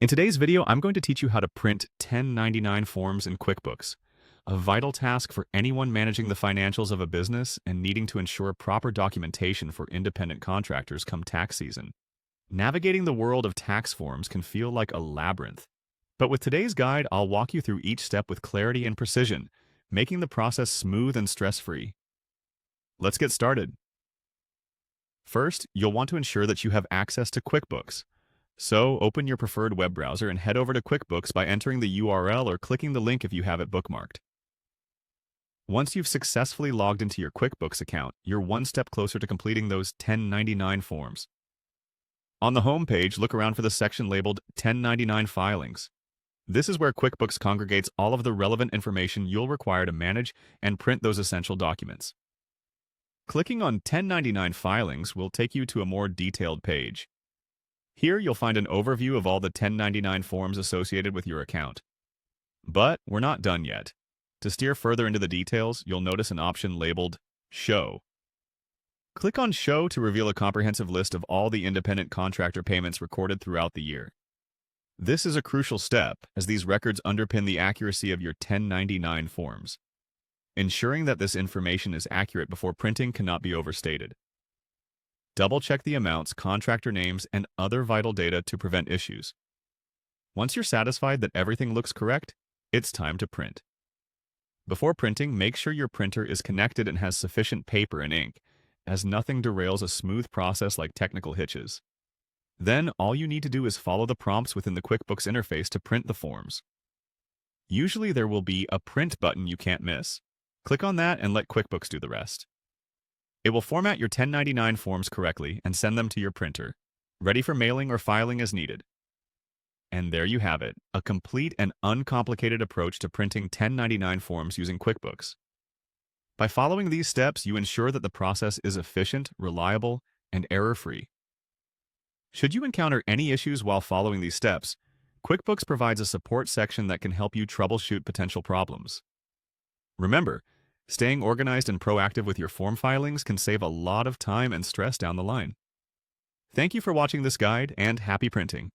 In today's video, I'm going to teach you how to print 1099 forms in QuickBooks, a vital task for anyone managing the financials of a business and needing to ensure proper documentation for independent contractors come tax season. Navigating the world of tax forms can feel like a labyrinth, but with today's guide, I'll walk you through each step with clarity and precision, making the process smooth and stress-free. Let's get started. First, you'll want to ensure that you have access to QuickBooks. So, open your preferred web browser and head over to QuickBooks by entering the URL or clicking the link if you have it bookmarked. Once you've successfully logged into your QuickBooks account, you're one step closer to completing those 1099 forms. On the home page, look around for the section labeled 1099 Filings. This is where QuickBooks congregates all of the relevant information you'll require to manage and print those essential documents. Clicking on 1099 Filings will take you to a more detailed page. Here, you'll find an overview of all the 1099 forms associated with your account. But we're not done yet. To steer further into the details, you'll notice an option labeled Show. Click on Show to reveal a comprehensive list of all the independent contractor payments recorded throughout the year. This is a crucial step, as these records underpin the accuracy of your 1099 forms. Ensuring that this information is accurate before printing cannot be overstated. Double-check the amounts, contractor names, and other vital data to prevent issues. Once you're satisfied that everything looks correct, it's time to print. Before printing, make sure your printer is connected and has sufficient paper and ink, as nothing derails a smooth process like technical hitches. Then, all you need to do is follow the prompts within the QuickBooks interface to print the forms. Usually there will be a print button you can't miss. Click on that and let QuickBooks do the rest. It will format your 1099 forms correctly and send them to your printer, ready for mailing or filing as needed. And there you have it, a complete and uncomplicated approach to printing 1099 forms using QuickBooks. By following these steps, you ensure that the process is efficient, reliable, and error-free. Should you encounter any issues while following these steps, QuickBooks provides a support section that can help you troubleshoot potential problems. Remember, staying organized and proactive with your form filings can save a lot of time and stress down the line. Thank you for watching this guide, and happy printing!